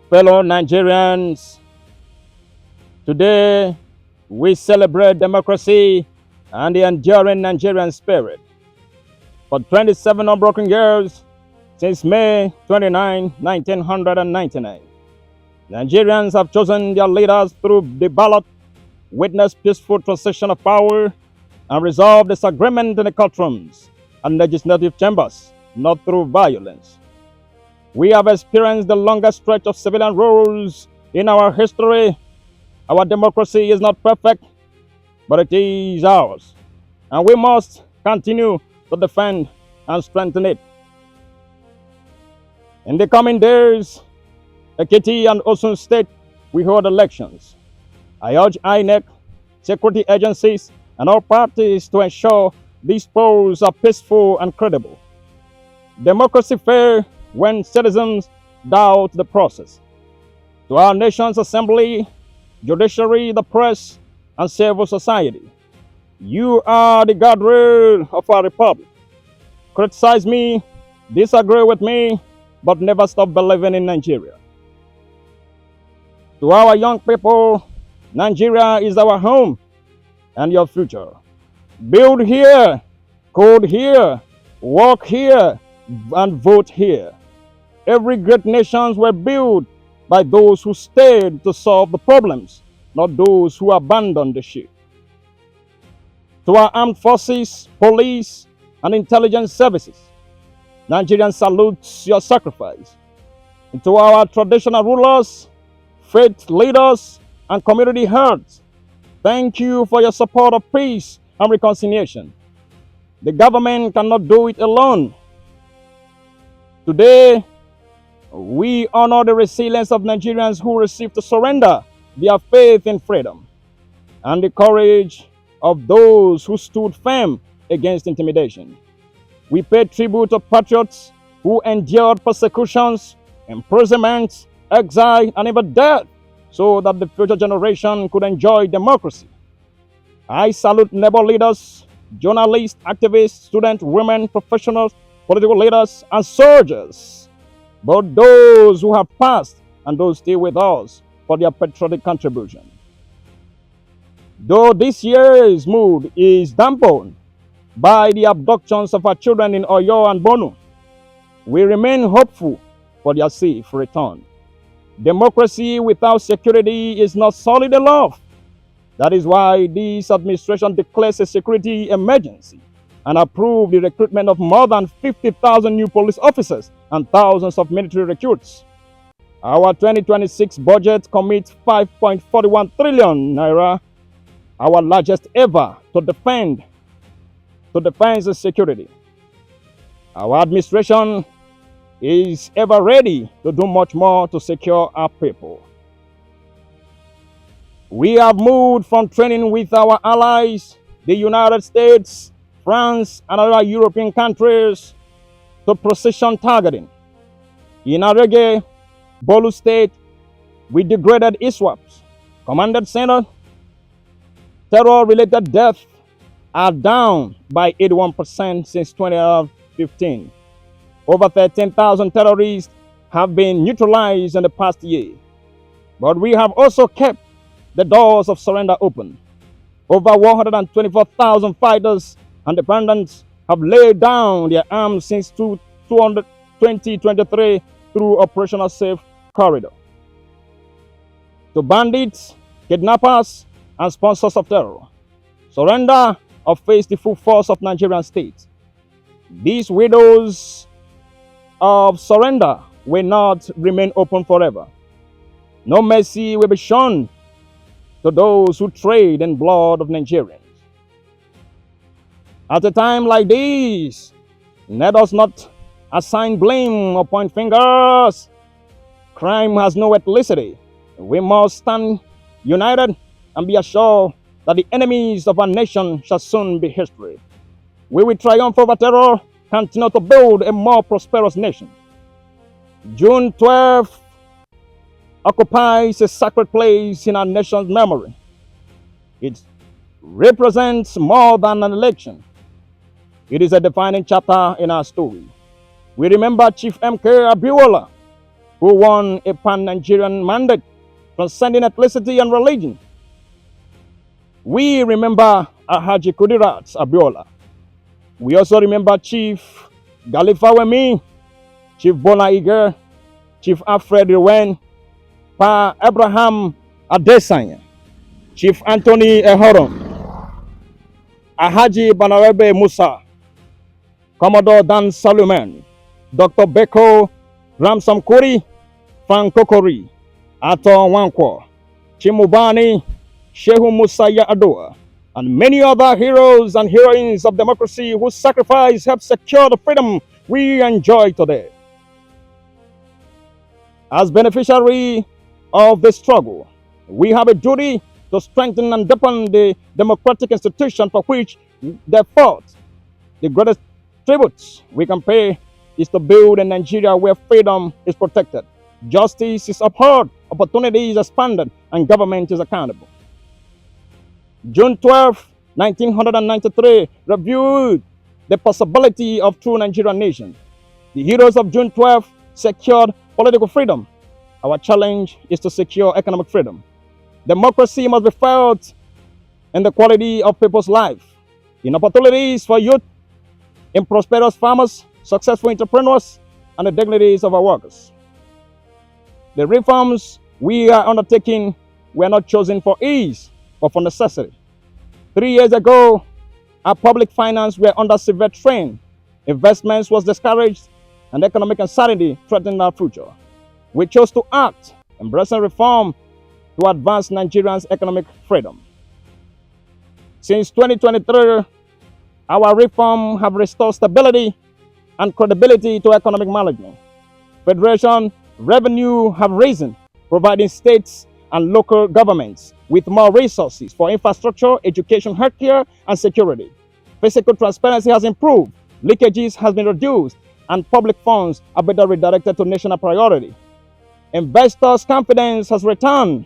Fellow Nigerians, today we celebrate democracy and the enduring Nigerian spirit. For 27 unbroken years, since May 29, 1999, Nigerians have chosen their leaders through the ballot, witnessed peaceful transition of power, and resolved disagreement in the courtrooms and legislative chambers, not through violence. We have experienced the longest stretch of civilian rules in our history. Our democracy is not perfect, but it is ours, and we must continue to defend and strengthen it. In the coming days, Ekiti and Osun State we hold elections. I urge INEC, security agencies, and all parties to ensure these polls are peaceful and credible. Democracy fails when citizens doubt the process. To our nation's assembly, judiciary, the press, and civil society, you are the guardrail of our republic. Criticize me, disagree with me, but never stop believing in Nigeria. To our young people, Nigeria is our home and your future. Build here, code here, work here, and vote here. Every great nations were built by those who stayed to solve the problems, not those who abandoned the ship. To our armed forces, police, and intelligence services, Nigerian salutes your sacrifice. And to our traditional rulers, faith leaders, and community heads, thank you for your support of peace and reconciliation. The government cannot do it alone. Today, we honor the resilience of Nigerians who refused to surrender their faith in freedom and the courage of those who stood firm against intimidation. We pay tribute to patriots who endured persecutions, imprisonment, exile, and even death so that the future generation could enjoy democracy. I salute neighbor leaders, journalists, activists, students, women, professionals, political leaders, and soldiers, both those who have passed and those still with us, for their patriotic contribution. Though this year's mood is dampened by the abductions of our children in Oyo and Bono, we remain hopeful for their safe return. Democracy without security is not solid enough. That is why this administration declares a security emergency and approved the recruitment of more than 50,000 new police officers and thousands of military recruits. Our 2026 budget commits 5.41 trillion naira, our largest ever, to defense and security. Our administration is ever ready to do much more to secure our people. We have moved from training with our allies, the United States, France, and other European countries, to precision targeting. In Arege, Bolu State, we degraded ISWAPs, commanded center. Terror-related deaths are down by 81% since 2015. Over 13,000 terrorists have been neutralized in the past year. But we have also kept the doors of surrender open. Over 124,000 fighters and dependents have laid down their arms since 2023 through Operational Safe Corridor. To bandits, kidnappers, and sponsors of terror, surrender or face the full force of Nigerian state. These windows of surrender will not remain open forever. No mercy will be shown to those who trade in blood of Nigerians. At a time like this, let us not assign blame or point fingers. Crime has no ethnicity. We must stand united and be assured that the enemies of our nation shall soon be history. We will triumph over terror, continue to build a more prosperous nation. June 12th occupies a sacred place in our nation's memory. It represents more than an election. It is a defining chapter in our story. We remember Chief M.K. Abiola, who won a pan-Nigerian mandate transcending ethnicity and religion. We remember Alhaji Kudirat Abiola. We also remember Chief Galifawemi, Chief Bona Iger, Chief Alfred Iwen, Pa Abraham Adesanya, Chief Anthony Ehoron, Alhaji Banarebe Musa, Commodore Dan Saluman, Dr. Beko Ramsam Kuri, Frank Kokori, Ato Wankwo, Chimubani, Shehu Musaya Adoa, and many other heroes and heroines of democracy whose sacrifice helped secure the freedom we enjoy today. As beneficiary of the struggle, we have a duty to strengthen and deepen the democratic institution for which they fought. The greatest tribute we can pay is to build a Nigeria where freedom is protected, justice is upheld, opportunity is expanded, and government is accountable. June 12, 1993 reviewed the possibility of true Nigerian nation. The heroes of June 12 secured political freedom. Our challenge is to secure economic freedom. Democracy must be felt in the quality of people's life, in opportunities for youth, in prosperous farmers, successful entrepreneurs, and the dignities of our workers. The reforms we are undertaking were not chosen for ease, but for necessity. 3 years ago, our public finance were under severe strain. Investments was discouraged, and economic uncertainty threatened our future. We chose to act, embracing reform to advance Nigerians' economic freedom. Since 2023, our reform have restored stability and credibility to economic management. Federation revenue have risen, providing states and local governments with more resources for infrastructure, education, healthcare, and security. Fiscal transparency has improved, leakages has been reduced, and public funds are better redirected to national priority. Investors' confidence has returned,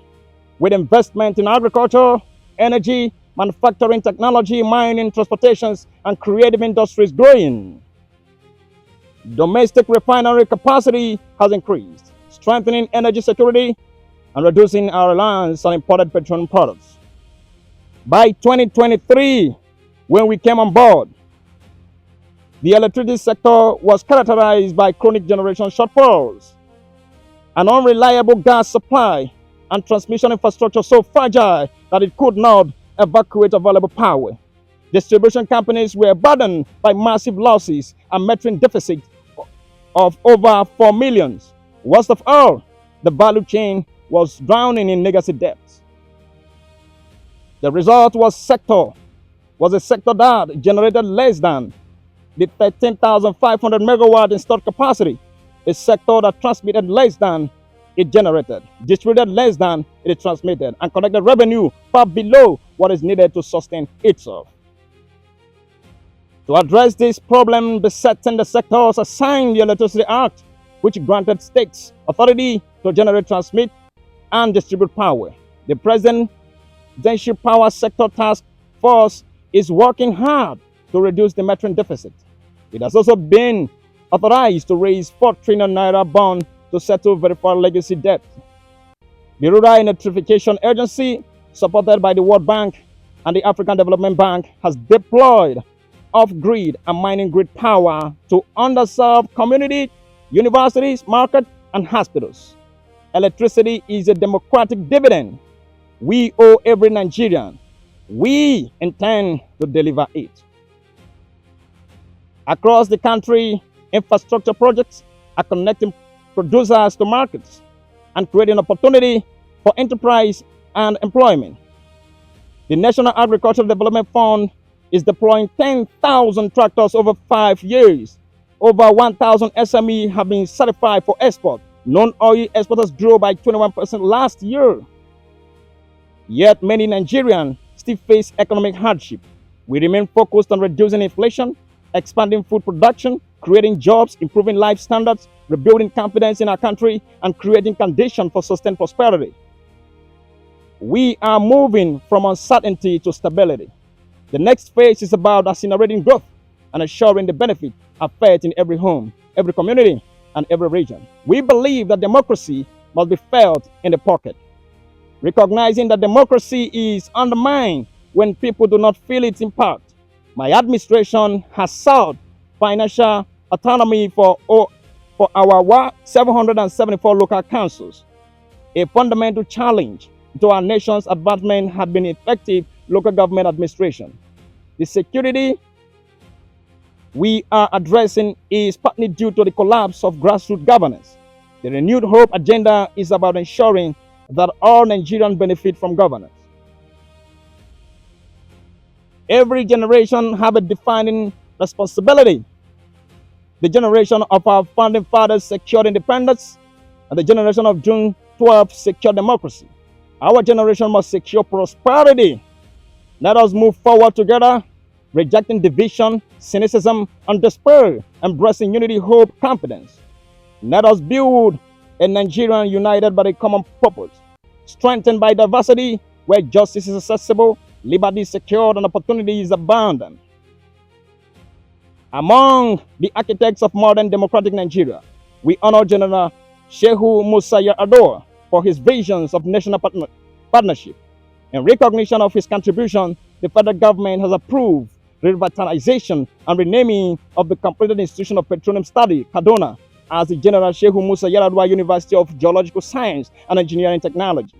with investment in agriculture, energy, manufacturing technology, mining, transportations, and creative industries growing. Domestic refinery capacity has increased, strengthening energy security and reducing our reliance on imported petroleum products. By 2023, when we came on board, the electricity sector was characterized by chronic generation shortfalls, an unreliable gas supply, and transmission infrastructure so fragile that it could not evacuate available power. Distribution companies were burdened by massive losses and metering deficit of over 4 million. Worst of all, the value chain was drowning in legacy debts. The result was a sector that generated less than the 13,500 megawatt installed capacity, a sector that transmitted less than it generated, distributed less than it transmitted, and collected revenue far below what is needed to sustain itself. To address this problem besetting the sectors, assigned the Electricity Act, which granted states authority to generate, transmit, and distribute power. The Presidential Power Sector Task Force is working hard to reduce the metering deficit. It has also been authorized to raise 4 trillion naira bond to settle verified legacy debt. The Rural Electrification Agency, supported by the World Bank and the African Development Bank, has deployed off-grid and mining grid power to underserved communities, universities, markets, and hospitals. Electricity is a democratic dividend we owe every Nigerian. We intend to deliver it. Across the country, infrastructure projects are connecting producers to markets and creating opportunity for enterprise and employment. The National Agricultural Development Fund is deploying 10,000 tractors over 5 years. Over 1,000 SME have been certified for export. Non-oil exporters grew by 21% last year. Yet many Nigerians still face economic hardship. We remain focused on reducing inflation, expanding food production, creating jobs, improving life standards, rebuilding confidence in our country, and creating conditions for sustained prosperity. We are moving from uncertainty to stability. The next phase is about accelerating growth and ensuring the benefit are felt in every home, every community, and every region. We believe that democracy must be felt in the pocket, recognizing that democracy is undermined when people do not feel its impact. My administration has sought financial autonomy for our 774 local councils. A fundamental challenge to our nation's advancement had been effective local government administration. The security we are addressing is partly due to the collapse of grassroots governance. The renewed hope agenda is about ensuring that all Nigerians benefit from governance. Every generation have a defining responsibility. The generation of our founding fathers secured independence, and the generation of June 12 secured democracy. Our generation must secure prosperity. Let us move forward together, rejecting division, cynicism, and despair, embracing unity, hope, confidence. Let us build a Nigeria united by a common purpose, strengthened by diversity, where justice is accessible, liberty is secured, and opportunity is abundant. Among the architects of modern democratic Nigeria, we honor General Shehu Musa Yar'Adua for his visions of national partnership. In recognition of his contribution, the federal government has approved revitalization and renaming of the completed Institution of Petroleum Study, Kaduna, as the General Shehu Musa Yar'Adua University of Geological Science and Engineering Technology.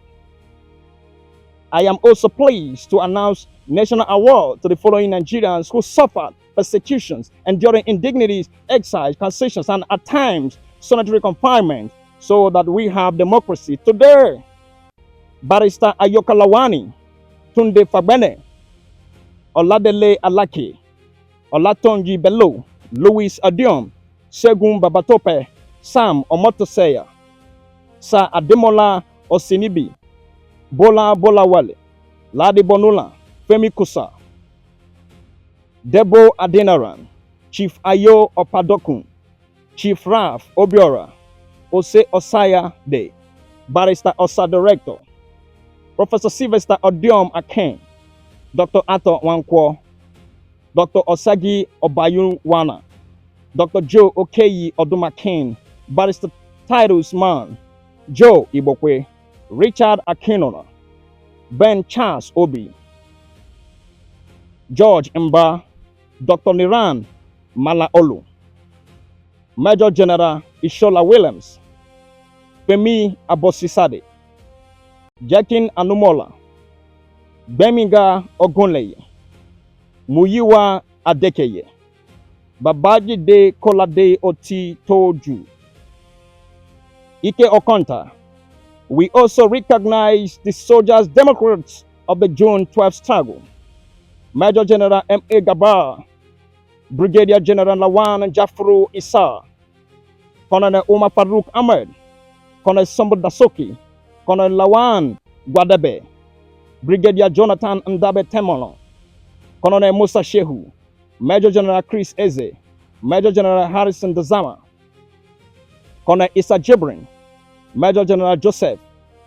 I am also pleased to announce national award to the following Nigerians who suffered persecutions, enduring indignities, exile, concessions, and at times solitary confinement, so that we have democracy today. Barrister Ayoka Lawani, Tunde Fagbene, Oladele Alake, Olatonji Bello, Louis Adiom, Segun Babatope, Sam Omotoseya, Sir Ademola Osinibi, Bola Bolawale, Ladi Bonula, Femi Kusa, Debo Adenaran, Chief Ayo Opadokun, Chief Raf Obiora, Ose Osaya De, Barrister Osa Director, Professor Sylvester Odiom Aken, Dr. Ato Wankwo, Dr. Osagi Obayunwana, Dr. Joe Okeyi Odumakin, Barrister Titus Man, Joe Ibokwe, Richard Akinola, Ben Charles Obi, George Mba, Dr. Niran Malaolu, Major General Ishola Williams, Femi Abosisade, Jakin Anumola, Bemiga Ogunleye, Muyiwa Adekeye, Babaji De Kolade Oti Toju, Ike Okonta. We also recognize the soldiers democrats of the June 12 struggle. Major General M.A. Gabar, Brigadier General Lawan Jafru Issa, Colonel Umar Farouk Ahmed, Colonel Sambo Dasoki, Colonel Lawan Guadabe, Brigadier Jonathan Ndabe Temolo, Colonel Musa Shehu, Major General Chris Eze, Major General Harrison Dazama, Colonel Issa Jibrin, Major General Joseph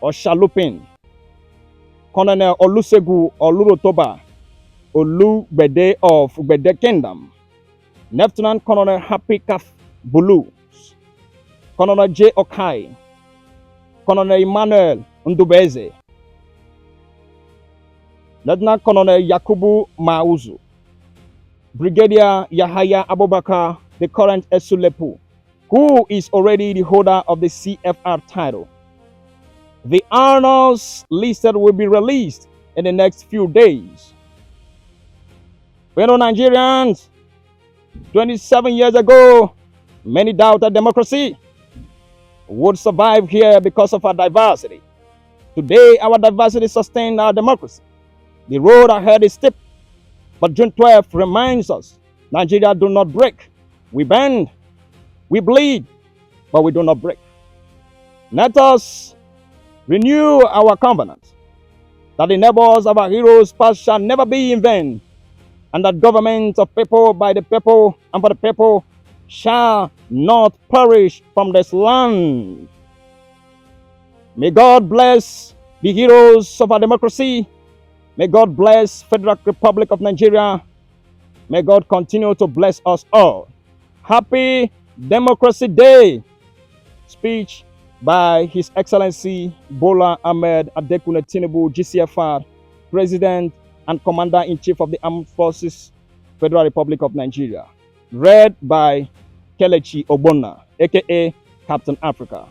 Oshalupin, Colonel Olusegu Olurotoba, Olugbede of Gbede Kingdom, Lieutenant Colonel Happy Kaf Bulu, Colonel J. Okai, Colonel Emmanuel Ndubeze, Lieutenant Colonel Yakubu Mauzu, Brigadier Yahaya Abubakar, the current Esulepu, who is already the holder of the CFR title. The honors listed will be released in the next few days. Fellow Nigerians, 27 years ago, many doubted democracy would survive here because of our diversity. Today, our diversity sustains our democracy. The road ahead is steep, but June 12th reminds us Nigeria do not break. We bend, we bleed, but we do not break. Let us renew our covenant that the neighbors of our heroes past shall never be in vain, and that government of people, by the people, and for the people shall not perish from this land. May God bless the heroes of our democracy. May God bless Federal Republic of Nigeria. May God continue to bless us all. Happy Democracy Day Speech by His Excellency Bola Ahmed Adekune Tinubu, GCFR, President and Commander-in-Chief of the Armed Forces, Federal Republic of Nigeria. Read by Kelechi Ogbonna, aka Captain Africa.